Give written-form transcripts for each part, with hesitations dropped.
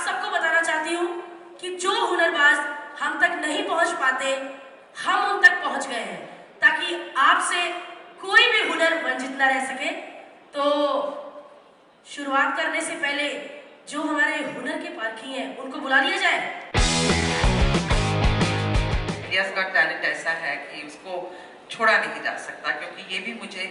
सबको बताना चाहती हूँ कि जो हुनरबाज हम तक नहीं पहुँच पाते, हम उन तक पहुँच गए हैं, ताकि आपसे कोई भी हुनर वंचित ना रह सके। तो शुरुआत करने से पहले जो हमारे हुनर के पारखी हैं, उनको बुला लिया जाए। इंडियाज़ गॉट टैलेंट ऐसा है कि उसको छोड़ा नहीं जा सकता, क्योंकि ये भी मुझे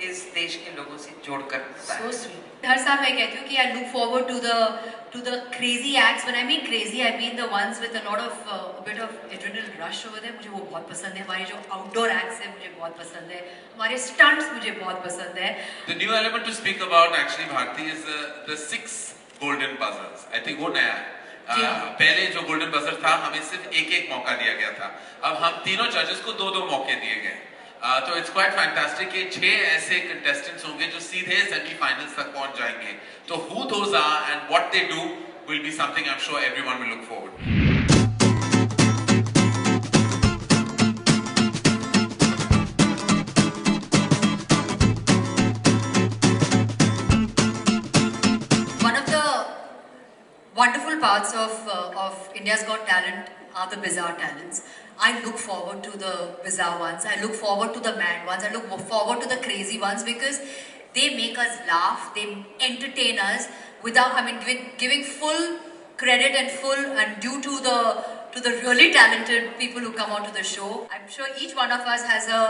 इस देश के लोगों से जोड़कर रखता है। So sweet. हर साल मैं कहती हूँ कि I look forward to the crazy acts. When I mean crazy, I mean the ones with a lot of a bit of adrenaline rush over there. मुझे वो बहुत पसंद है. हमारे जो outdoor acts हैं मुझे बहुत पसंद है. हमारे stunts मुझे बहुत पसंद है. The new element to speak about actually Bharti is the 6 golden buzzers. I think वो नया है. पहले जो गोल्डन बजर था हमें सिर्फ एक मौका दिया गया था. अब हम तीनों जजेस को 2 मौके दिए गए. तो इट्स क्वाइट फैंटास्टिक कि 6 ऐसे कंटेस्टेंट्स होंगे जो सीधे सेमीफाइनल्स तक पहुंच जाएंगे. तो who those are and what they do will be something I am sure everyone will look forward. Wonderful parts of India's Got Talent are the bizarre talents. I look forward to the bizarre ones. I look forward to the mad ones. I look forward to the crazy ones because they make us laugh. They entertain us without, giving full credit and full and due to the really talented people who come onto the show. I'm sure each one of us has a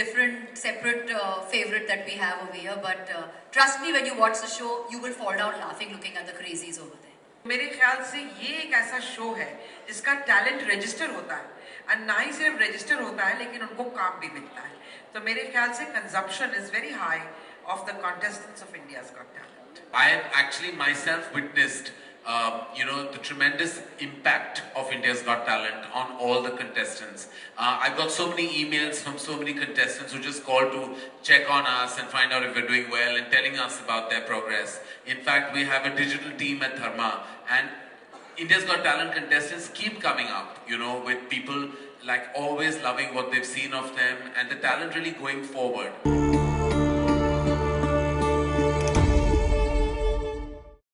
different, separate favorite that we have over here. But trust me, when you watch the show, you will fall down laughing looking at the crazies over there. मेरे ख्याल से ये एक ऐसा show है जिसका talent register होता है, और ना ही सिर्फ रजिस्टर होता है लेकिन उनको काम भी मिलता है. तो मेरे ख्याल से consumption is very high of the contestants of India's got talent. I have actually myself witnessed the tremendous impact of India's Got Talent on all the contestants. I've got so many emails from so many contestants who just call to check on us and find out if we're doing well and telling us about their progress. In fact, we have a digital team at Dharma, and India's Got Talent contestants keep coming up, with people like always loving what they've seen of them and the talent really going forward.